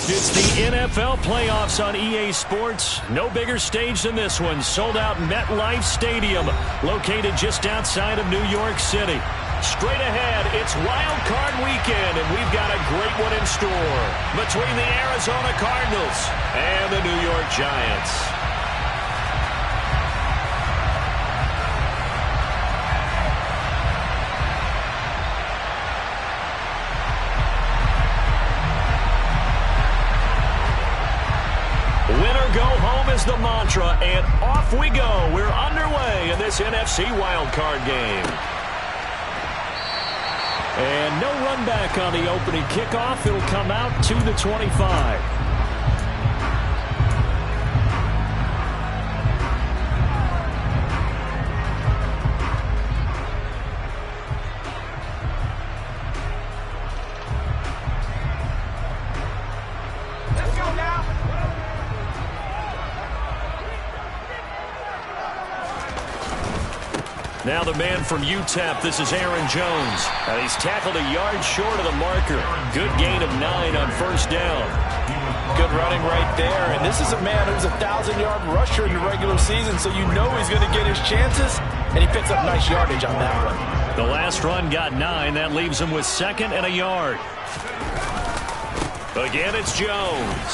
It's the NFL playoffs on EA Sports. No bigger stage than this one. Sold out MetLife Stadium, located just outside of New York City. Straight ahead, it's Wild Card Weekend, and we've got a great one in store between the Arizona Cardinals and the New York Giants. Winner go home is the mantra, and off we go. We're underway in this NFC wildcard game. And no run back on the opening kickoff. It'll come out to the 25. Now the man from UTEP, this is Aaron Jones. And he's tackled a yard short of the marker. Good gain of 9 on first down. Good running right there. And this is a man who's a 1,000-yard rusher in the regular season, so you know he's going to get his chances. And he picks up nice yardage on that one. The last run got 9. That leaves him with 2nd and a yard. Again, it's Jones.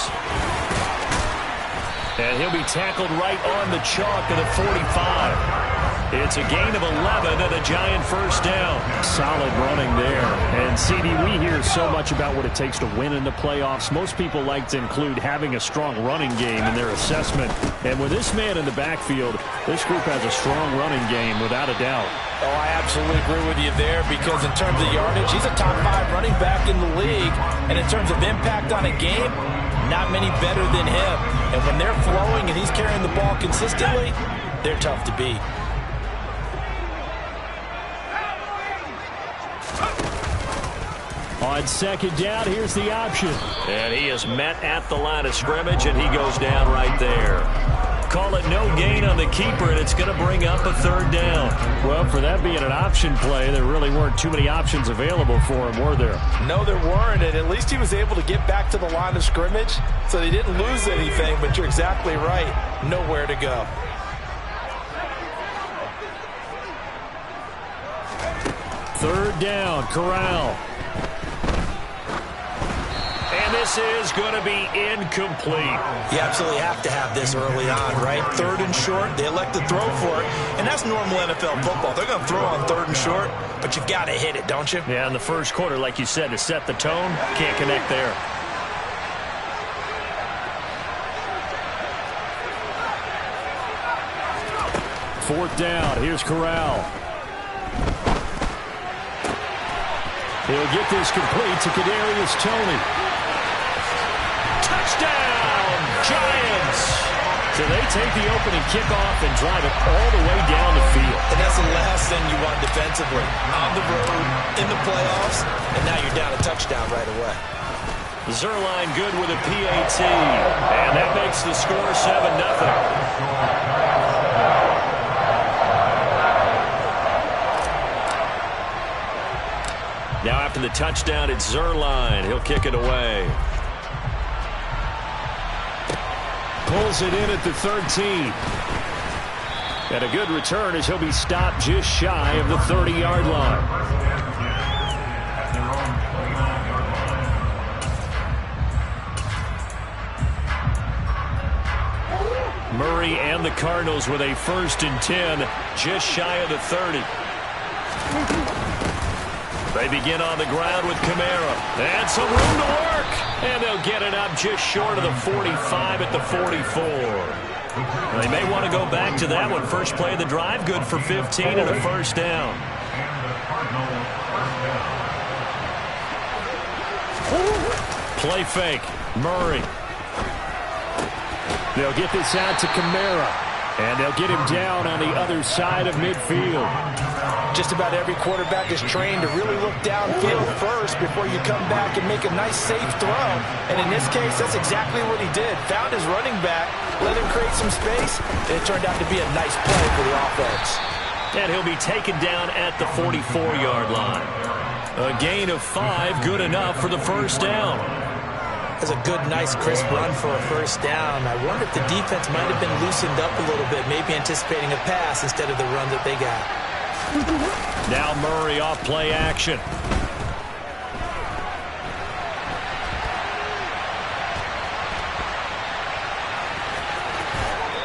And he'll be tackled right on the chalk of the 45. It's a gain of 11 and a Giant first down. Solid running there. And, CD, we hear so much about what it takes to win in the playoffs. Most people like to include having a strong running game in their assessment. And with this man in the backfield, this group has a strong running game, without a doubt. Oh, I absolutely agree with you there, because in terms of yardage, he's a top 5 running back in the league. And in terms of impact on a game, not many better than him. And when they're flowing and he's carrying the ball consistently, they're tough to beat. On second down, here's the option. And he is met at the line of scrimmage, and he goes down right there. Call it no gain on the keeper, and it's going to bring up a 3rd down. Well, for that being an option play, there really weren't too many options available for him, were there? No, there weren't, and at least he was able to get back to the line of scrimmage, so they didn't lose anything, but you're exactly right. Nowhere to go. Third down, Corral. And this is going to be incomplete. You absolutely have to have this early on, right? 3rd and short, they elect to throw for it, and that's normal NFL football. They're going to throw on 3rd and short, but you've got to hit it, don't you? Yeah, in the first quarter, like you said, to set the tone, can't connect there. Fourth down, here's Corral. He'll get this complete to Kadarius Toney. Touchdown, Giants! So they take the opening kickoff and drive it all the way down the field. And that's the last thing you want defensively. On the road, in the playoffs, and now you're down a touchdown right away. Zerline good with a PAT. And that makes the score 7-0. Now after the touchdown, it's Zerline. He'll kick it away. Pulls it in at the 13. And a good return as he'll be stopped just shy of the 30-yard line. Murray and the Cardinals with a 1st and 10, just shy of the 30. They begin on the ground with Kamara. And some room to work. And they'll get it up just short of the 45 at the 44. Well, they may want to go back to that one. First play of the drive, good for 15 and a first down. Play fake. Murray. They'll get this out to Kamara. And they'll get him down on the other side of midfield. Just about every quarterback is trained to really look downfield first before you come back and make a nice, safe throw. And in this case, that's exactly what he did. Found his running back, let him create some space, and it turned out to be a nice play for the offense. And he'll be taken down at the 44-yard line. A gain of 5, good enough for the first down. That's a good, nice, crisp run for a first down. I wonder if the defense might have been loosened up a little bit, maybe anticipating a pass instead of the run that they got. Now Murray off play action.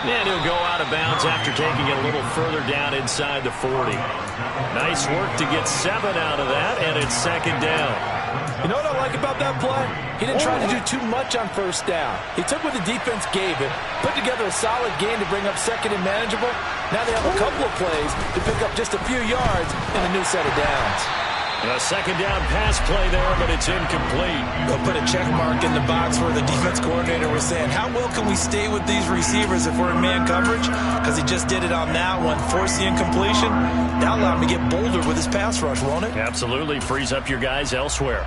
And he'll go out of bounds after taking it a little further down inside the 40. Nice work to get 7 out of that, and it's second down. You know what I like about that play? He didn't try to do too much on first down. He took what the defense gave him, put together a solid game to bring up second and manageable. Now they have a couple of plays to pick up just a few yards in a new set of downs. A second down pass play there, but it's incomplete. They'll put a check mark in the box where the defense coordinator was saying, how well can we stay with these receivers if we're in man coverage? Because he just did it on that one, forced the incompletion. That'll allow him to get bolder with his pass rush, won't it? Absolutely. Frees up your guys elsewhere.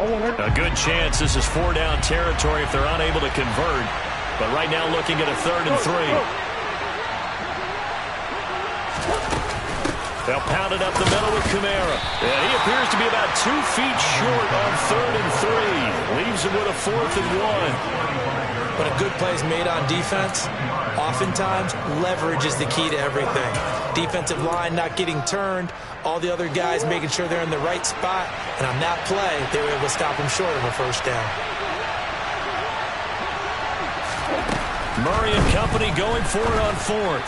A good chance this is 4-down territory if they're unable to convert. But right now looking at a 3rd and 3. They'll pound it up the middle with Kamara. And he appears to be about 2 feet short on 3rd and 3. Leaves him with a 4th and 1. But a good play is made on defense. Oftentimes, leverage is the key to everything. Defensive line not getting turned. All the other guys making sure they're in the right spot. And on that play, they were able to stop him short of a first down. Murray and company going for it on 4th.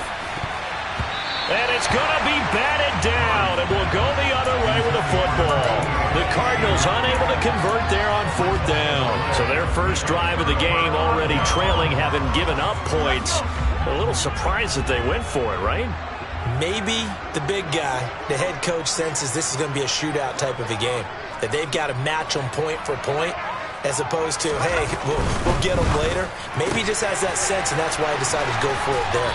And it's going to be batted down, and we'll go the other way with the football. The Cardinals unable to convert there on 4th down. So their first drive of the game already trailing, having given up points. A little surprised that they went for it, right? Maybe the big guy, the head coach, senses this is going to be a shootout type of a game. That they've got to match them point for point, as opposed to, hey, we'll get them later. Maybe he just has that sense, and that's why he decided to go for it there.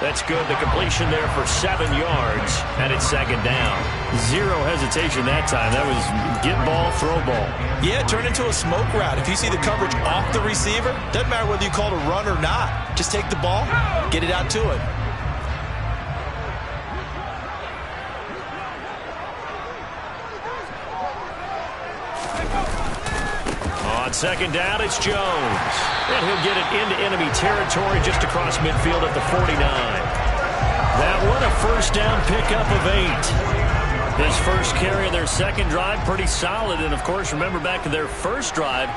That's good. The completion there for 7 yards, and it's second down. Zero hesitation that time. That was get ball, throw ball. Yeah, turn into a smoke route. If you see the coverage off the receiver, doesn't matter whether you call it a run or not. Just take the ball, get it out to him. On second down, it's Jones. And he'll get it into enemy territory just across midfield at the 49. That one a first down pickup of 8. His first carry of their second drive, pretty solid. And, of course, remember back to their first drive,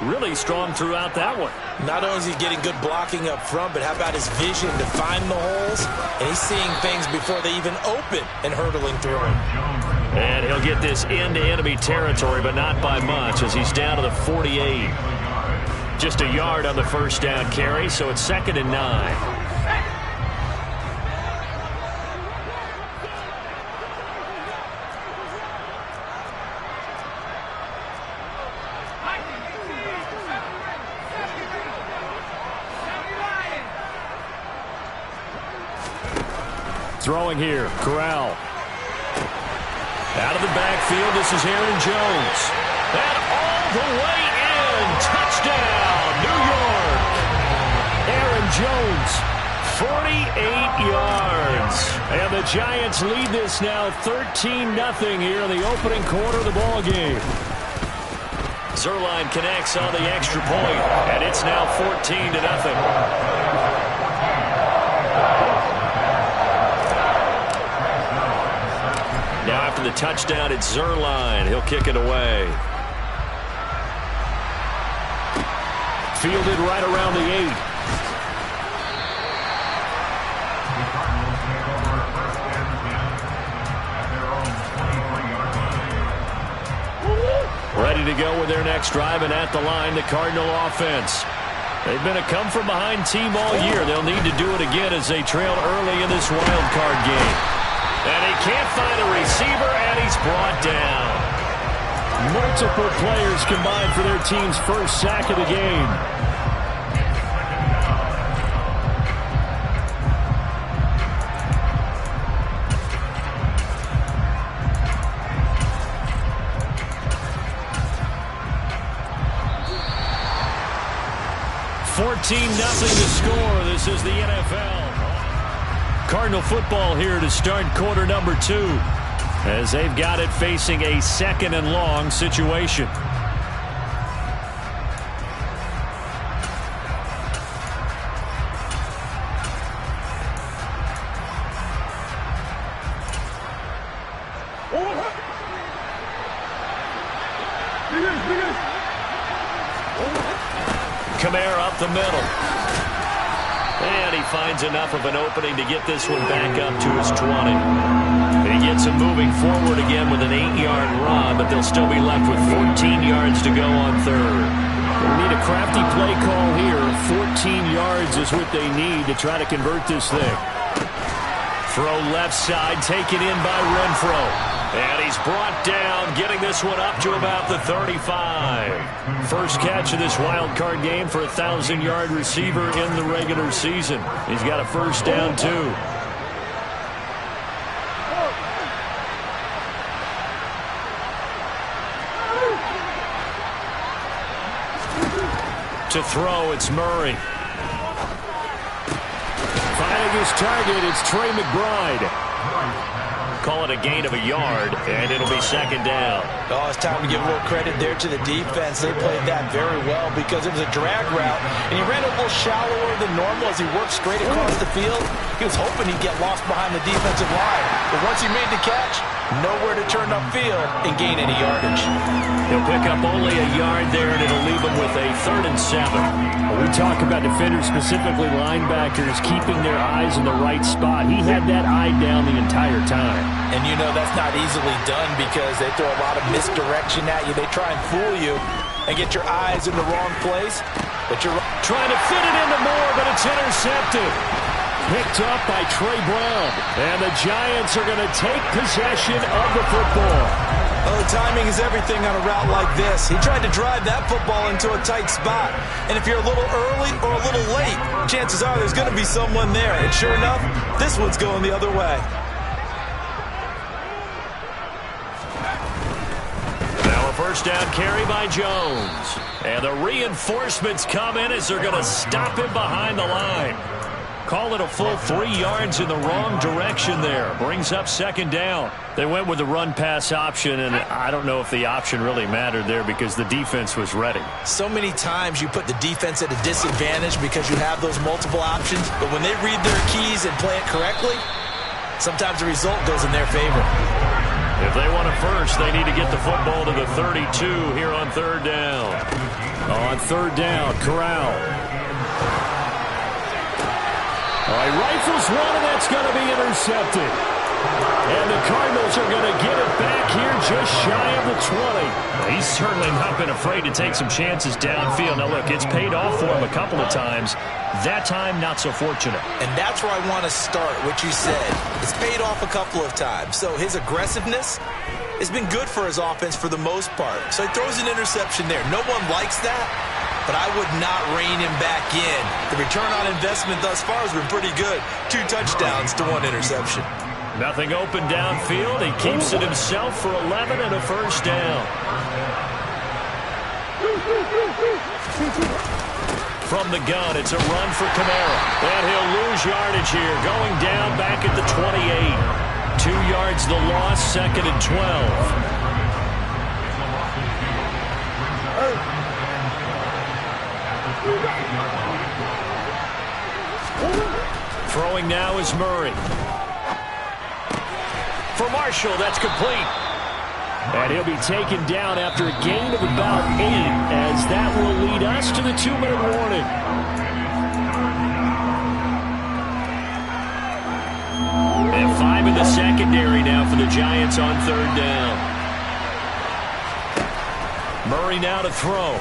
really strong throughout that one. Not only is he getting good blocking up front, but how about his vision to find the holes? And he's seeing things before they even open and hurtling through them. And he'll get this into enemy territory, but not by much as he's down to the 48. Just a yard on the first down carry, so it's 2nd and 9. Throwing here, Corral. Out of the backfield, this is Aaron Jones. And all the way in, touchdown, New York. Aaron Jones, 48 yards. And the Giants lead this now 13-0 here in the opening quarter of the ball game. Zerline connects on the extra point, and it's now 14-0. Now after the touchdown, it's Zerline. He'll kick it away. Fielded right around the 8. Ready to go with their next drive, and at the line, the Cardinal offense. They've been a come-from-behind team all year. They'll need to do it again as they trail early in this wild card game. And he can't find a receiver, and he's brought down. Multiple players combined for their team's first sack of the game. Nothing to score. This is the NFL. Cardinal football here to start quarter number 2. as they've got it facing a 2nd and long situation. Kamara up the middle. And he finds enough of an opening to get this one back up to his 20. He gets him moving forward again with an 8-yard run, but they'll still be left with 14 yards to go on 3rd. They need a crafty play call here. 14 yards is what they need to try to convert this thing. Throw left side, taken in by Renfro. And he's brought down, getting this one up to about the 35. First catch of this wild card game for a 1,000-yard receiver in the regular season. He's got a first down, too. To throw, it's Murray. Finding his target, it's Trey McBride. Call it a gain of a yard, and it'll be 2nd down. Oh, it's time to give a little credit there to the defense. They played that very well because it was a drag route, and he ran a little shallower than normal as he worked straight across the field. He was hoping he'd get lost behind the defensive line, but once he made the catch, nowhere to turn upfield and gain any yardage. He'll pick up only a yard there, and it'll leave him with a 3rd and 7. We talk about defenders, specifically linebackers, keeping their eyes in the right spot. He had that eye down the entire time. And you know that's not easily done because they throw a lot of misdirection at you. They try and fool you and get your eyes in the wrong place. But you're trying to fit it into Moore, but it's intercepted. Picked up by Trey Brown. And the Giants are going to take possession of the football. Oh, timing is everything on a route like this. He tried to drive that football into a tight spot. And if you're a little early or a little late, chances are there's going to be someone there. And sure enough, this one's going the other way. Now a first down carry by Jones. And the reinforcements come in as they're going to stop him behind the line. Call it a full 3 yards in the wrong direction there. Brings up 2nd down. They went with the run-pass option, and I don't know if the option really mattered there because the defense was ready. So many times you put the defense at a disadvantage because you have those multiple options, but when they read their keys and play it correctly, sometimes the result goes in their favor. If they want a first, they need to get the football to the 32 here on 3rd down. On 3rd down, Corral. All right, rifles one, and that's going to be intercepted. And the Cardinals are going to get it back here just shy of the 20. He's certainly not been afraid to take some chances downfield. Now, look, it's paid off for him a couple of times. That time, not so fortunate. And that's where I want to start, what you said. It's paid off a couple of times. So his aggressiveness has been good for his offense for the most part. So he throws an interception there. No one likes that, but I would not rein him back in. The return on investment thus far has been pretty good. 2 touchdowns to 1 interception. Nothing open downfield. He keeps it himself for 11 and a first down. From the gun, it's a run for Kamara. And he'll lose yardage here. Going down back at the 28. 2 yards the loss, 2nd and 12. Throwing now is Murray. For Marshall, that's complete. And he'll be taken down after a gain of about 8, as that will lead us to the 2-minute warning. And 5 in the secondary now for the Giants on 3rd down. Murray now to throw.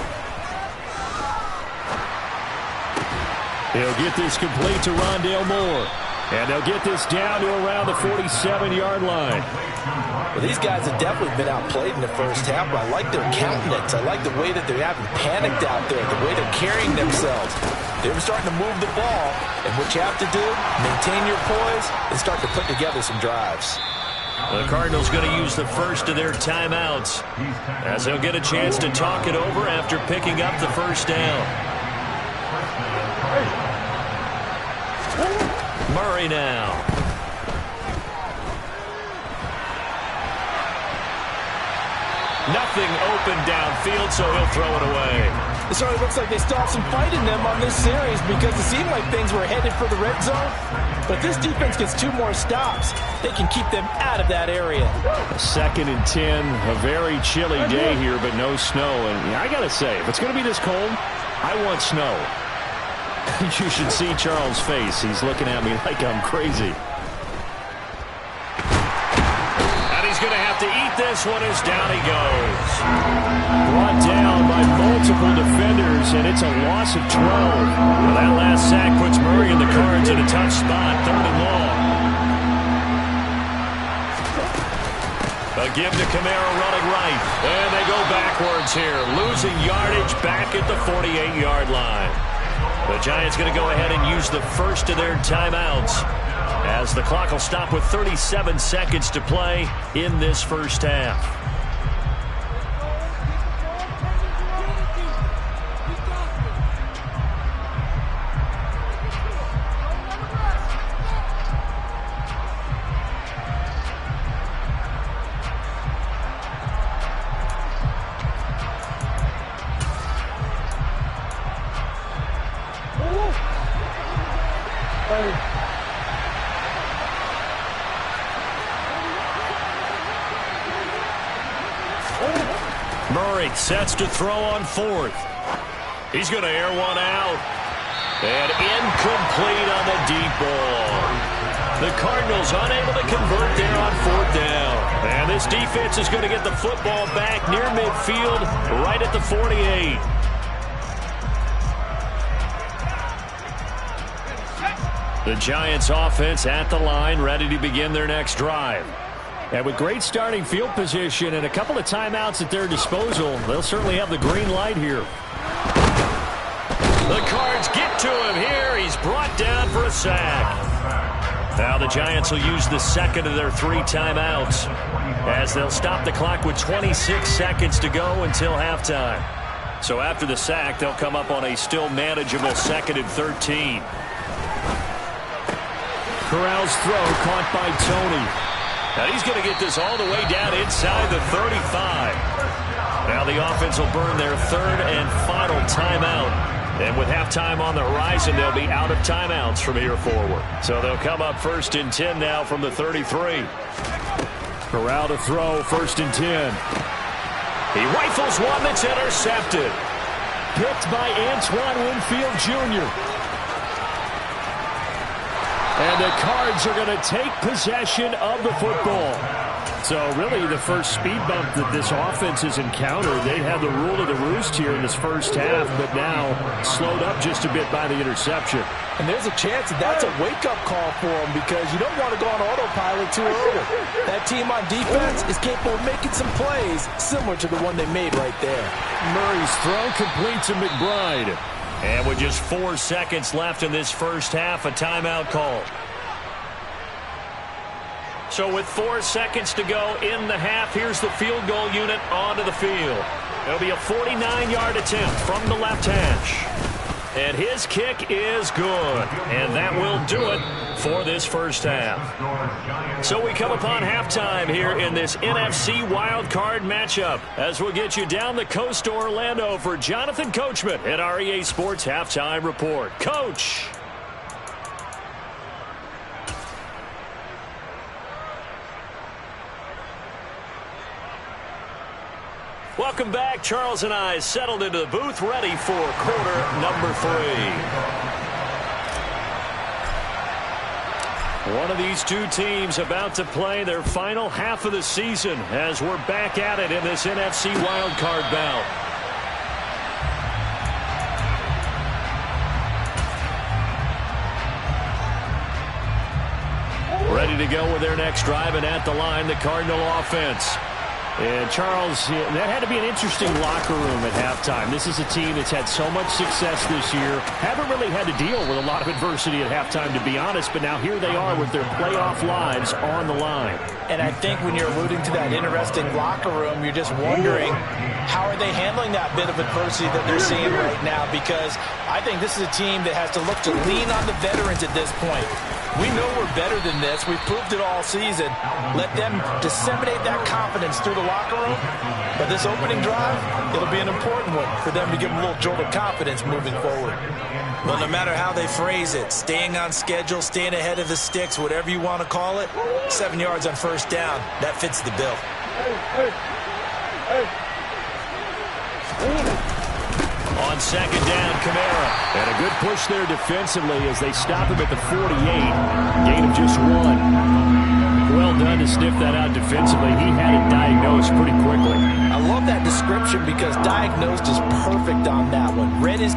He'll get this complete to Rondale Moore. And they'll get this down to around the 47-yard line. Well, these guys have definitely been outplayed in the first half, but I like their countenance. I like the way that they haven't panicked out there, the way they're carrying themselves. They're starting to move the ball, and what you have to do, maintain your poise and start to put together some drives. The Cardinals going to use the first of their timeouts as they'll get a chance to talk it over after picking up the first down. Murray now. Nothing open downfield, so he'll throw it away. It certainly looks like they still have some fight in them on this series because it seemed like things were headed for the red zone. But this defense gets 2 more stops. They can keep them out of that area. 2nd and 10, a very chilly day here, but no snow. And I got to say, if it's going to be this cold, I want snow. You should see Charles' face. He's looking at me like I'm crazy. Going to have to eat this one as down he goes. Brought down by multiple defenders, and it's a loss of 12. Well, that last sack puts Murray and the Cards in a tough spot, 3rd and long. A give to Kamara running right, and they go backwards here, losing yardage back at the 48-yard line. The Giants going to go ahead and use the first of their timeouts, as the clock will stop with 37 seconds to play in this first half. Murray sets to throw on 4th. He's going to air one out. And incomplete on the deep ball. The Cardinals unable to convert there on 4th down. And this defense is going to get the football back near midfield, right at the 48. The Giants offense at the line, ready to begin their next drive. And with great starting field position and a couple of timeouts at their disposal, they'll certainly have the green light here. The Cards get to him here. He's brought down for a sack. Now the Giants will use the 2nd of their 3 timeouts, as they'll stop the clock with 26 seconds to go until halftime. So after the sack, they'll come up on a still manageable 2nd and 13. Corral's throw caught by Tony. Now he's going to get this all the way down inside the 35. Now the offense will burn their 3rd and final timeout. And with halftime on the horizon, they'll be out of timeouts from here forward. So they'll come up 1st and 10 now from the 33. Corral to throw, 1st and 10. He rifles one that's intercepted. Picked by Antoine Winfield Jr. And the Cards are going to take possession of the football. So really the first speed bump that this offense has encountered. They had the rule of the roost here in this first half, but now slowed up just a bit by the interception. And there's a chance that that's a wake-up call for them, because you don't want to go on autopilot too early. That team on defense is capable of making some plays similar to the one they made right there. Murray's throw complete to McBride. And with just 4 seconds left in this first half, a timeout call. So with 4 seconds to go in the half, here's the field goal unit onto the field. It'll be a 49-yard attempt from the left hash. And his kick is good. And that will do it for this first half. So we come upon halftime here in this NFC wildcard matchup, as we'll get you down the coast to Orlando for Jonathan Coachman at our EA Sports Halftime Report. Coach. Welcome back. Charles and I settled into the booth, ready for quarter number 3. One of these two teams about to play their final half of the season, as we're back at it in this NFC wildcard bout. Ready to go with their next drive, and at the line, the Cardinal offense. And Charles, that had to be an interesting locker room at halftime. This is a team that's had so much success this year. Haven't really had to deal with a lot of adversity at halftime, to be honest. But now here they are with their playoff lives on the line. And I think when you're alluding to that interesting locker room, you're just wondering, how are they handling that bit of adversity that they're seeing right now? Because I think this is a team that has to look to lean on the veterans at this point. We know we're better than this. We've proved it all season. Let them disseminate that confidence through the locker room. But this opening drive, it'll be an important one for them to give them a little jolt of confidence moving forward. Well, no matter how they phrase it, staying on schedule, staying ahead of the sticks, whatever you want to call it, 7 yards on first down, that fits the bill. On second down, Kamara. And a good push there defensively as they stop him at the 48. Gain of just 1. Well done to sniff that out defensively. He had it diagnosed pretty quickly. I love that description because diagnosed is perfect on that one. Read his...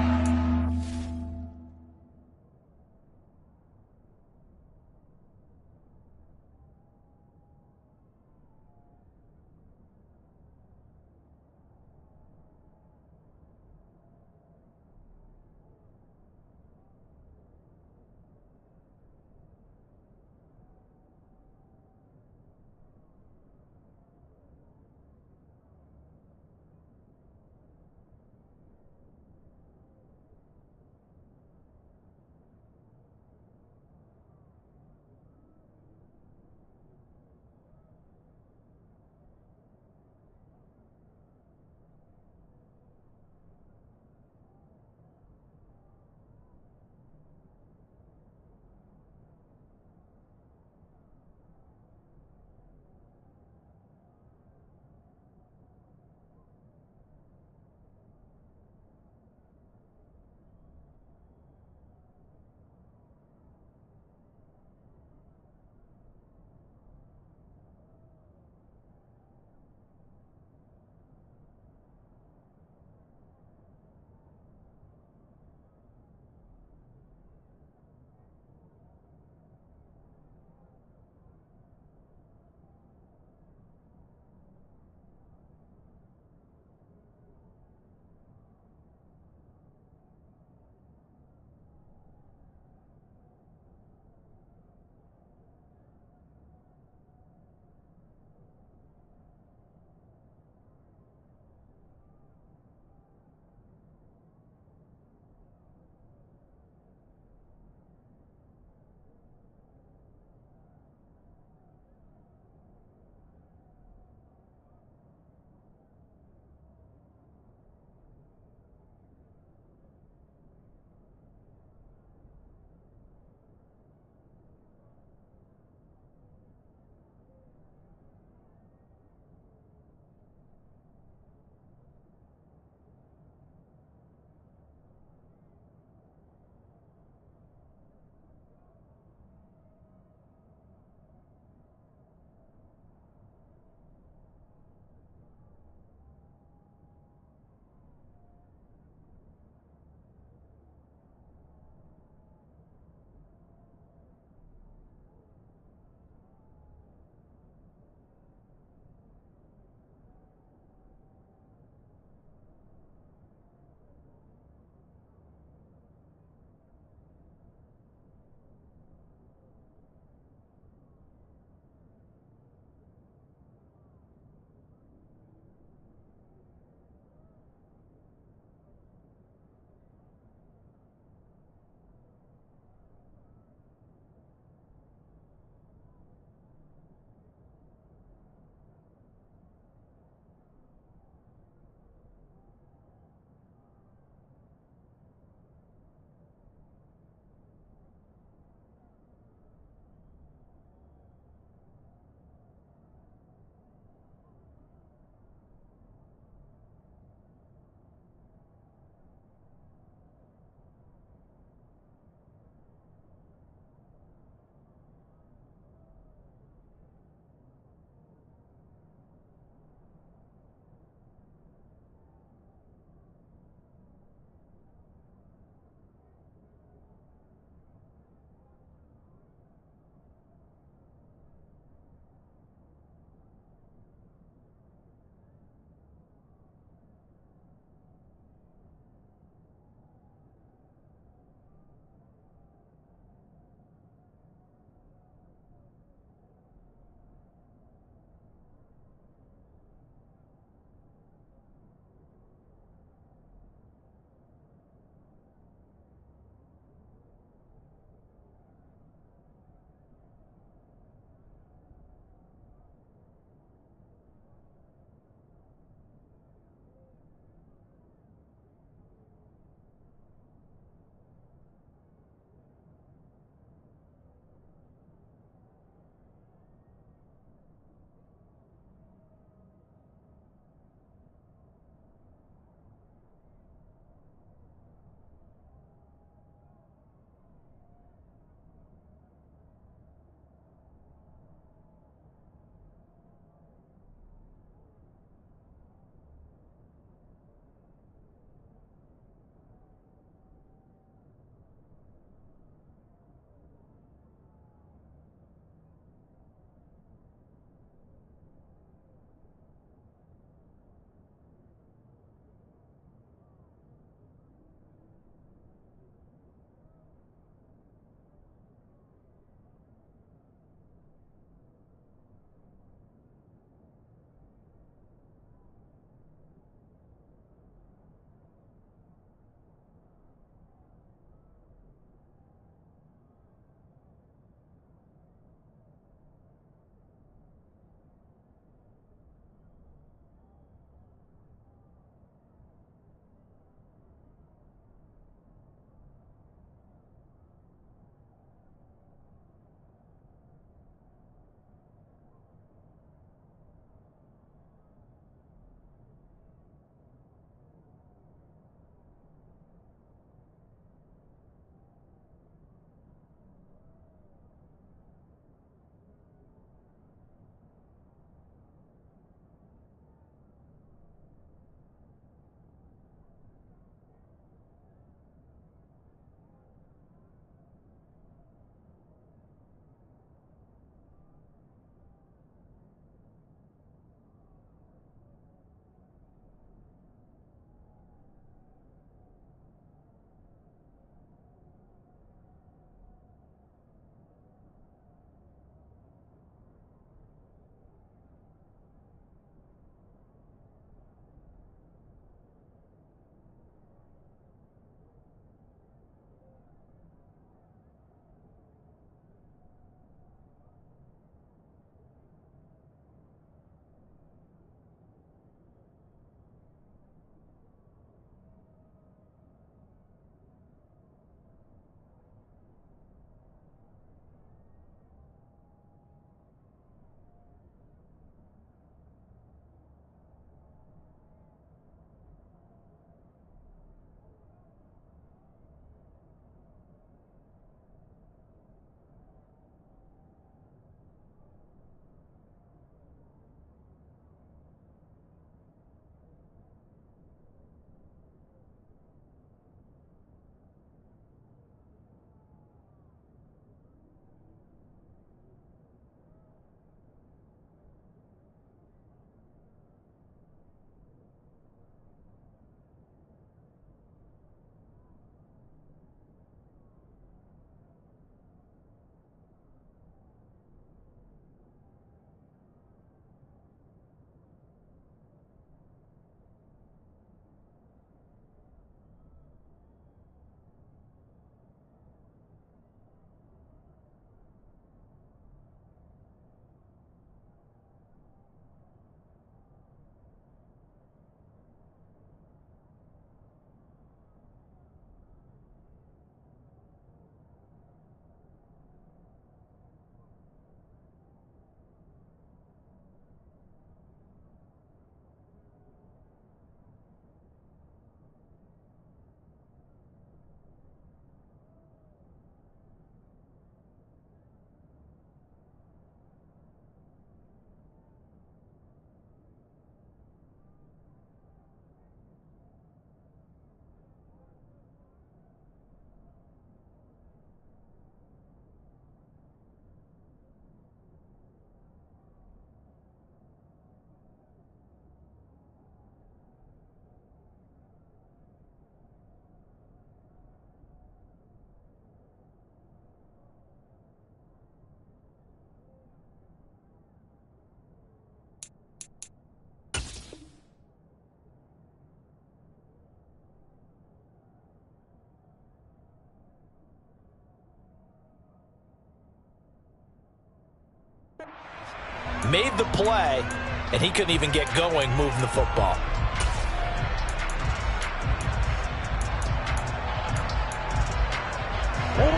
made the play, and he couldn't even get going moving the football.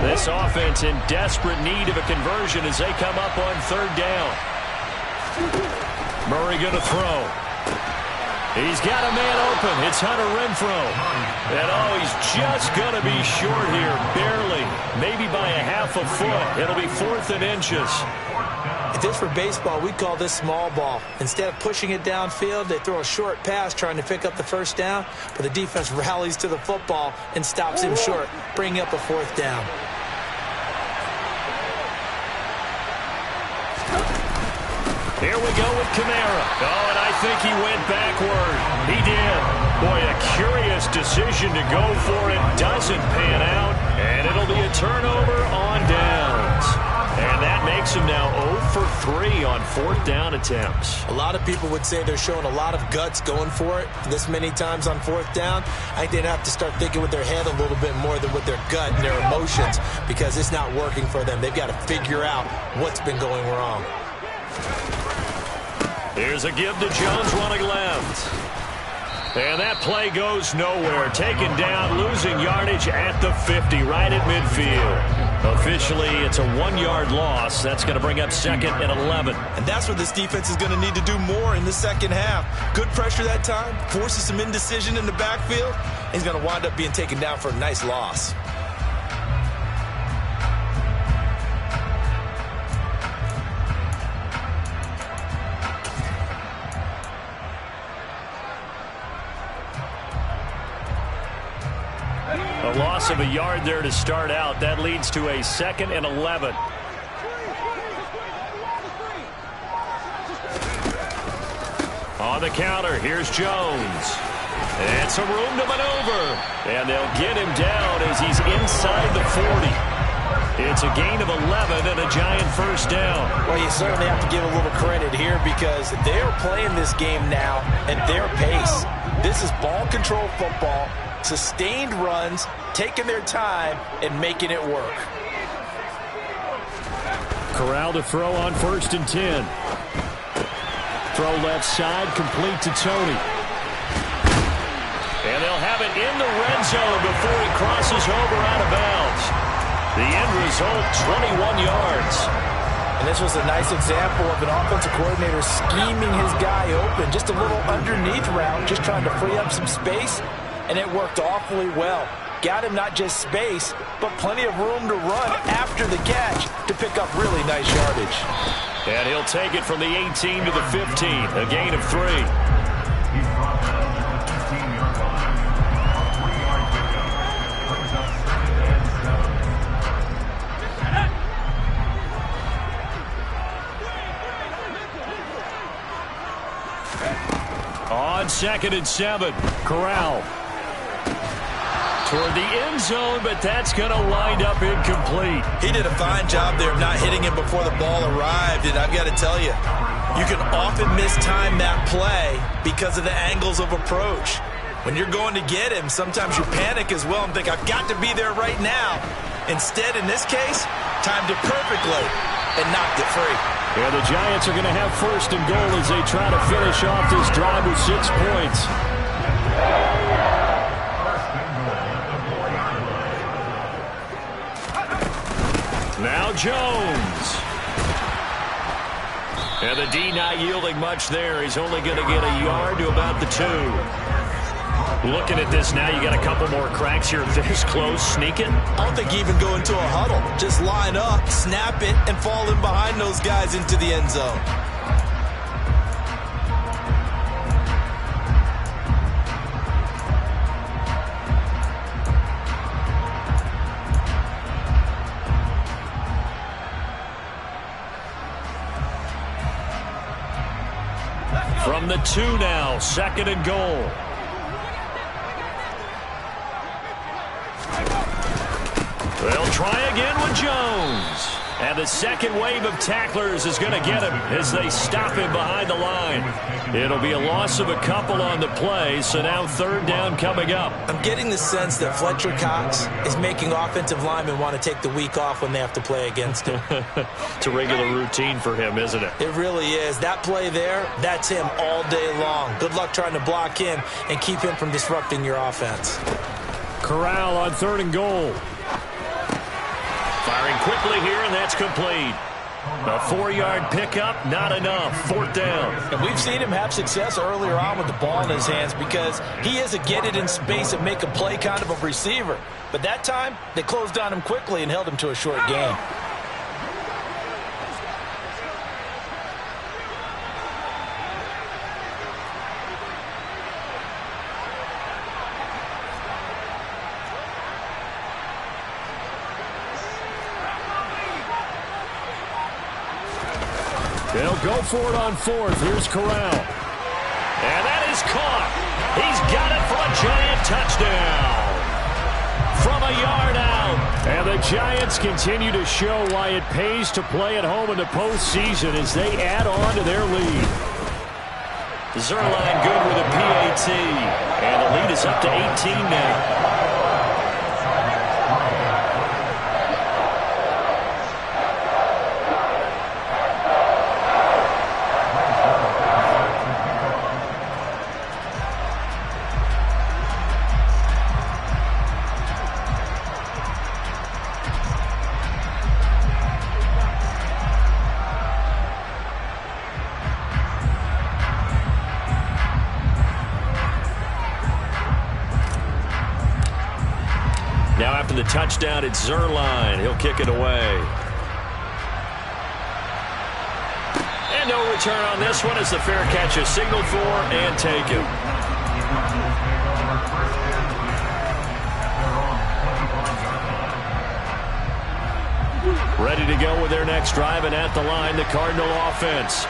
This offense in desperate need of a conversion as they come up on third down. Murray going to throw. He's got a man open. It's Hunter Renfrow. And oh, he's just going to be short here, barely. Maybe by a half a foot. It'll be 4th and inches. If this were baseball, we'd call this small ball. Instead of pushing it downfield, they throw a short pass trying to pick up the first down, but the defense rallies to the football and stops him short, bringing up a 4th down. Here we go with Kamara. Oh, and I think he went backward. He did. Boy, a curious decision to go for it. Doesn't pan out, and it'll be a turnover on downs. And that makes him now 0 for 3 on 4th down attempts. A lot of people would say they're showing a lot of guts going for it this many times on 4th down. I think they'd have to start thinking with their head a little bit more than with their gut and their emotions, because it's not working for them. They've got to figure out what's been going wrong. Here's a give to Jones running left. And that play goes nowhere. Taken down, losing yardage at the 50, right at midfield. Officially, it's a 1-yard loss. That's going to bring up 2nd and 11. And that's what this defense is going to need to do more in the second half. Good pressure that time, forces some indecision in the backfield. He's going to wind up being taken down for a nice loss. A loss of a yard there to start out. That leads to a 2nd and 11. On the counter, here's Jones. And some room to maneuver. And they'll get him down as he's inside the 40. It's a gain of 11 and a giant first down. Well, you certainly have to give a little credit here because they're playing this game now at their pace. This is ball control football. Sustained runs, taking their time, and making it work. Corral to throw on 1st and 10. Throw left side, complete to Tony. And they'll have it in the red zone before he crosses over out of bounds. The end result, 21 yards. And this was a nice example of an offensive coordinator scheming his guy open. Just a little underneath route, just trying to free up some space. And it worked awfully well. Got him not just space, but plenty of room to run after the catch to pick up really nice yardage. And he'll take it from the 18 to the 15, a gain of 3. On 2nd and 7, Corral. Toward the end zone, but that's going to wind up incomplete. He did a fine job there of not hitting him before the ball arrived, and I've got to tell you, you can often mistime that play because of the angles of approach. When you're going to get him, sometimes you panic as well and think, I've got to be there right now. Instead, in this case, timed it perfectly and knocked it free. Yeah, the Giants are going to have 1st and goal as they try to finish off this drive with 6 points. Now Jones. And the D not yielding much there. He's only going to get a yard to about the 2. Looking at this now, you got a couple more cracks here this close. Sneak it. I don't think you even go into a huddle. Just line up, snap it, and fall in behind those guys into the end zone. From the 2 now, 2nd and goal. They'll try again with Jones. And the second wave of tacklers is going to get him as they stop him behind the line. It'll be a loss of a couple on the play, so now third down coming up. I'm getting the sense that Fletcher Cox is making offensive linemen want to take the week off when they have to play against him. It's a regular routine for him, isn't it? It really is. That play there, that's him all day long. Good luck trying to block him and keep him from disrupting your offense. Corral on 3rd and goal. Firing quickly here, and that's complete. A 4-yard pickup, not enough. 4th down. And we've seen him have success earlier on with the ball in his hands because he is a get it in space and make a play kind of a receiver. But that time, they closed on him quickly and held him to a short gain. They'll go for it on 4th. Here's Corral. And that is caught. He's got it for a giant touchdown. From a yard out. And the Giants continue to show why it pays to play at home in the postseason as they add on to their lead. Zerline good with a PAT. And the lead is up to 18 now. Now after the touchdown, it's Zerline. He'll kick it away. And no return on this one as the fair catch is signaled for and taken. Ready to go with their next drive, and at the line, the Cardinal offense.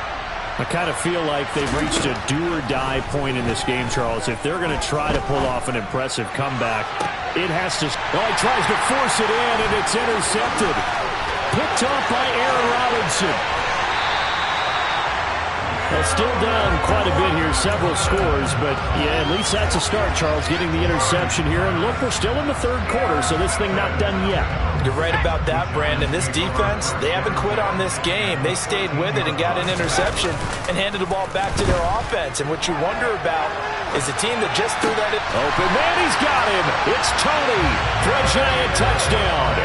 I kind of feel like they've reached a do-or-die point in this game, Charles. If they're going to try to pull off an impressive comeback, it has to... Oh, he tries to force it in, and it's intercepted. Picked off by Aaron Robinson. Well, still down quite a bit here, several scores, but yeah, at least that's a start, Charles, getting the interception here. And look, we're still in the 3rd quarter, so this thing not done yet. You're right about that, Brandon. This defense, they haven't quit on this game. They stayed with it and got an interception and handed the ball back to their offense. And what you wonder about is the team that just threw that in. Open man, he's got him. It's Tony for a giant touchdown.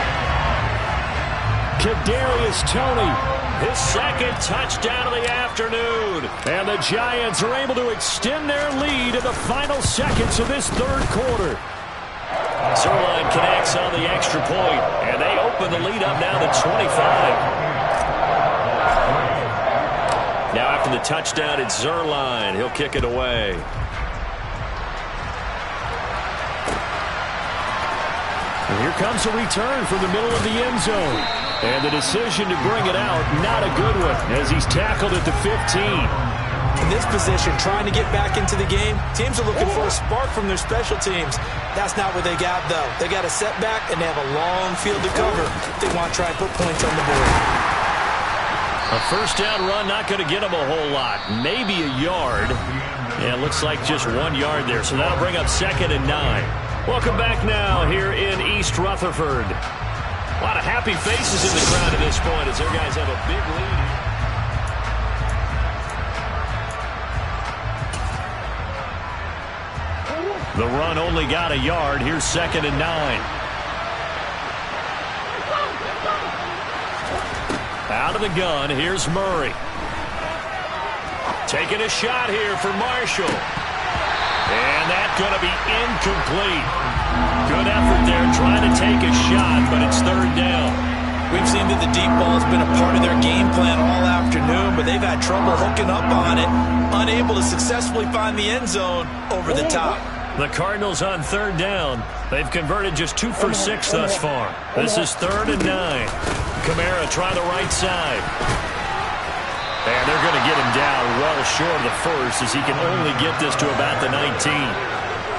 Kadarius Toney. His 2nd touchdown of the afternoon. And the Giants are able to extend their lead in the final seconds of this 3rd quarter. Zerline connects on the extra point, and they open the lead up now to 25. Now after the touchdown, it's Zerline. He'll kick it away. And here comes a return from the middle of the end zone. And the decision to bring it out, not a good one, as he's tackled at the 15. In this position, trying to get back into the game, teams are looking for a spark from their special teams. That's not what they got, though. They got a setback, and they have a long field to cover if they want to try and put points on the board. A 1st down run, not going to get them a whole lot. Maybe a yard. Yeah, it looks like just 1 yard there, so that'll bring up 2nd and 9. Welcome back now here in East Rutherford. A lot of happy faces in the crowd at this point as their guys have a big lead. The run only got a yard. Here's 2nd and 9. Out of the gun, here's Murray. Taking a shot here for Marshall. And that's going to be incomplete. Good effort there trying to take a shot, but it's 3rd down. We've seen that the deep ball has been a part of their game plan all afternoon, but they've had trouble hooking up on it, unable to successfully find the end zone over the top. The Cardinals on 3rd down. They've converted just 2 for 6 thus far. This is 3rd and 9. Kamara try the right side. And they're going to get him down well short of the 1st as he can only get this to about the 19.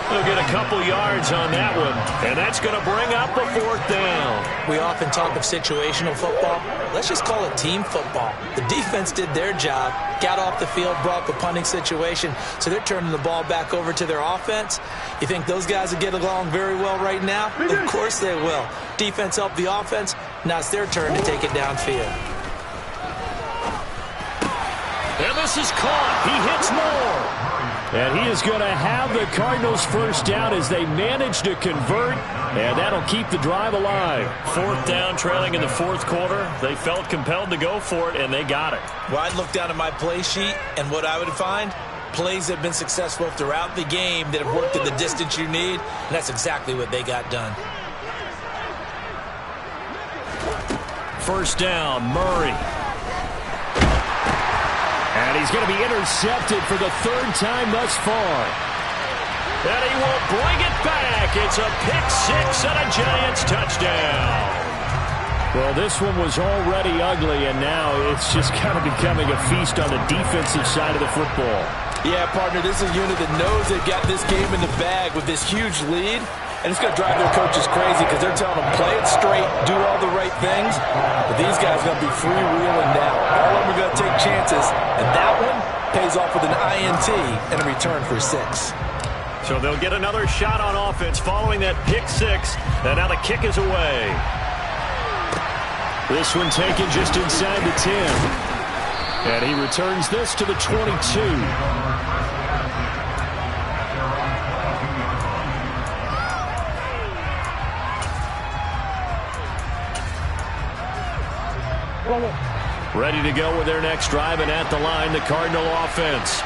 He'll get a couple yards on that one, and that's going to bring up a 4th down. We often talk of situational football. Let's just call it team football. The defense did their job, got off the field, brought the punting situation, so they're turning the ball back over to their offense. You think those guys will get along very well right now? Of course they will. Defense helped the offense. Now it's their turn to take it downfield. And this is caught. He hits Moore. And he is going to have the Cardinals 1st down as they manage to convert, and that'll keep the drive alive. 4th down, trailing in the 4th quarter. They felt compelled to go for it, and they got it. Well, I'd look down at my play sheet, and what I would find, plays that have been successful throughout the game that have worked in the distance you need, and that's exactly what they got done. 1st down, Murray. And he's going to be intercepted for the 3rd time thus far. And he will bring it back. It's a pick-6 and a Giants touchdown. Well, this one was already ugly, and now it's just kind of becoming a feast on the defensive side of the football. Yeah, partner, this is a unit that knows they've got this game in the bag with this huge lead. And it's going to drive their coaches crazy because they're telling them, play it straight, do all the right things. But these guys are going to be freewheeling now. All of them are going to take chances. And that one pays off with an INT and a return for 6. So they'll get another shot on offense following that pick-6. And now the kick is away. This one taken just inside the 10. And he returns this to the 22. Ready to go with their next drive, and at the line, the Cardinal offense.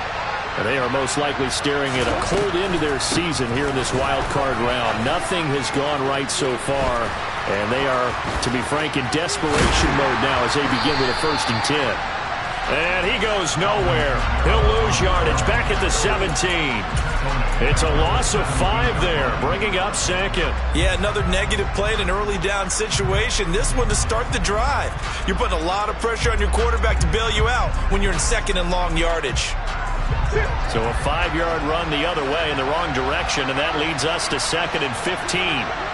And they are most likely staring at a cold end to their season here in this wild card round. Nothing has gone right so far, and they are, to be frank, in desperation mode now as they begin with a 1st and 10. And he goes nowhere. He'll lose yardage back at the 17. It's a loss of 5 there, bringing up 2nd. Yeah, another negative play in an early down situation. This one to start the drive. You're putting a lot of pressure on your quarterback to bail you out when you're in 2nd and long yardage. So a 5-yard run the other way in the wrong direction, and that leads us to 2nd and 15.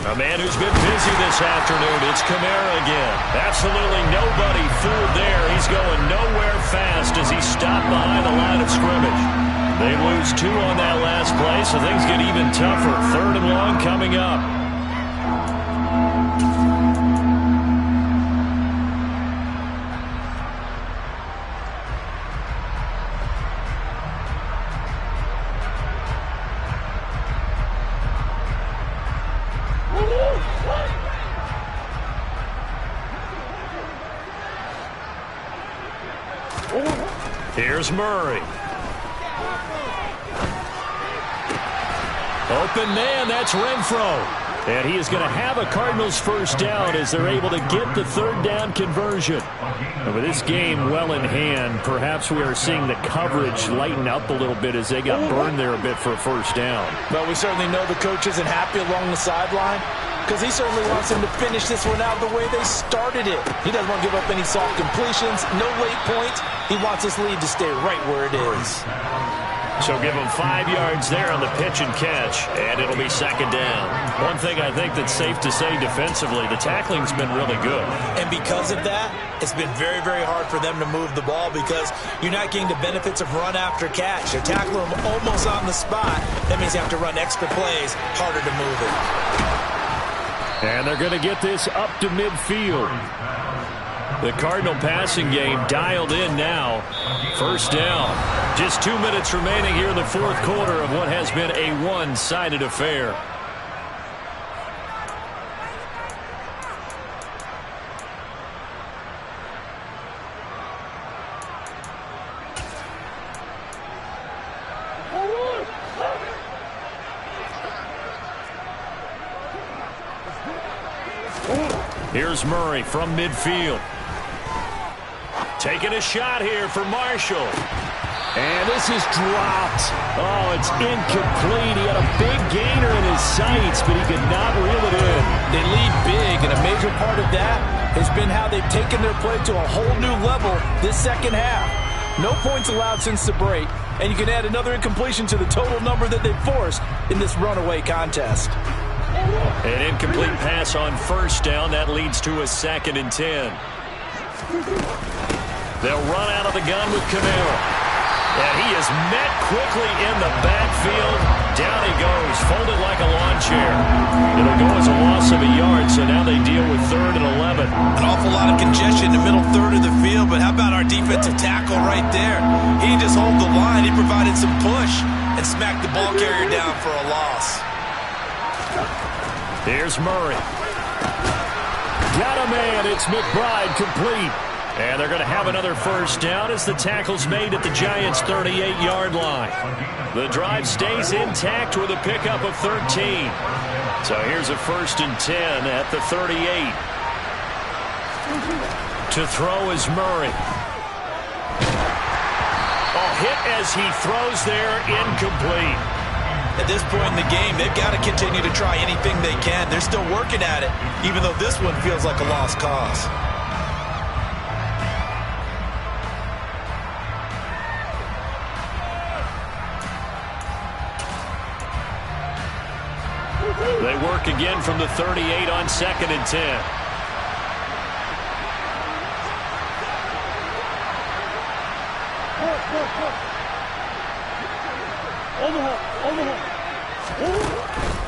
A man who's been busy this afternoon. It's Kamara again. Absolutely nobody fooled there. He's going nowhere fast as he stopped behind the line of scrimmage. They lose 2 on that last play, so things get even tougher. 3rd and long coming up. Here's Murray. Open man, that's Renfro. And he is going to have a Cardinals 1st down as they're able to get the 3rd down conversion. And with this game well in hand, perhaps we are seeing the coverage lighten up a little bit as they got burned there a bit for a 1st down. But we certainly know the coach isn't happy along the sideline because he certainly wants them to finish this one out the way they started it. He doesn't want to give up any soft completions, no late points. He wants this lead to stay right where it is. So give him 5 yards there on the pitch and catch, and it'll be 2nd down. One thing I think that's safe to say defensively, the tackling's been really good. And because of that, it's been very, very hard for them to move the ball because you're not getting the benefits of run after catch. You're tackling them almost on the spot. That means you have to run extra plays, harder to move it. And they're going to get this up to midfield. The Cardinal passing game dialed in now. 1st down. Just 2 minutes remaining here in the 4th quarter of what has been a one-sided affair. Here's Murray from midfield. Taking a shot here for Marshall. And this is dropped. Oh, it's incomplete. He had a big gainer in his sights, but he could not reel it in. They lead big, and a major part of that has been how they've taken their play to a whole new level this second half. No points allowed since the break, and you can add another incompletion to the total number that they've forced in this runaway contest. An incomplete pass on first down. That leads to a 2nd and 10. They'll run out of the gun with Camaro. And he is met quickly in the backfield. Down he goes, folded like a lawn chair. It'll go as a loss of a yard, so now they deal with 3rd and 11. An awful lot of congestion in the middle third of the field, but how about our defensive tackle right there? He didn't just hold the line, he provided some push and smacked the ball carrier down for a loss. Here's Murray. Got a man, it's McBride, complete. And they're going to have another first down as the tackle's made at the Giants' 38-yard line. The drive stays intact with a pickup of 13. So here's a 1st and 10 at the 38. To throw is Murray. Hit as he throws there, incomplete. At this point in the game, they've got to continue to try anything they can. They're still working at it, even though this one feels like a lost cause. They work again from the 38 on 2nd and 10.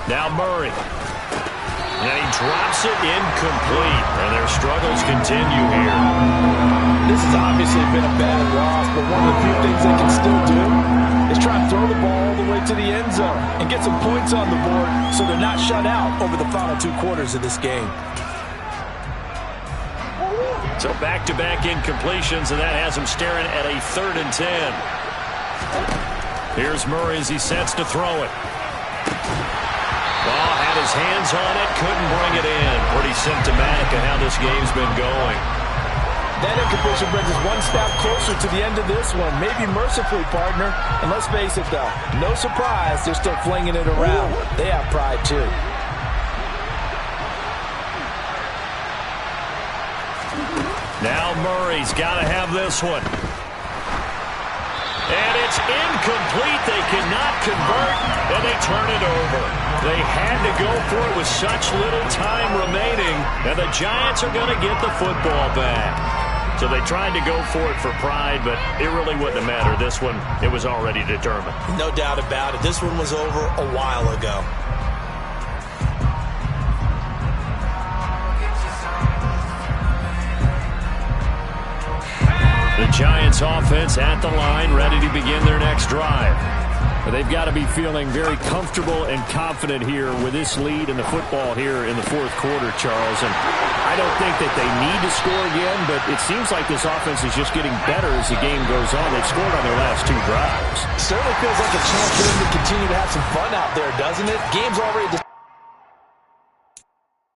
Now Murray. And he drops it incomplete. And their struggles continue here. This has obviously been a bad loss, but one of the few things they can still do is try and throw the ball all the way to the end zone and get some points on the board so they're not shut out over the final 2 quarters of this game. So back-to-back incompletions, and that has him staring at a 3rd and 10. Here's Murray as he sets to throw it. Ball had his hands on it, couldn't bring it in. Pretty symptomatic of how this game's been going. That incompletion brings us one step closer to the end of this one. Maybe mercifully, partner. And let's face it, though, no surprise, they're still flinging it around. They have pride, too. Now Murray's got to have this one. And it's incomplete. They cannot convert, and they turn it over. They had to go for it with such little time remaining, and the Giants are going to get the football back. So they tried to go for it for pride, but it really wouldn't have mattered. This one, it was already determined. No doubt about it. This one was over a while ago. The Giants offense at the line, ready to begin their next drive. They've got to be feeling very comfortable and confident here with this lead in the football here in the 4th quarter, Charles. And I don't think that they need to score again, but it seems like this offense is just getting better as the game goes on. They've scored on their last 2 drives. Certainly feels like a chance for them to continue to have some fun out there, doesn't it? Game's already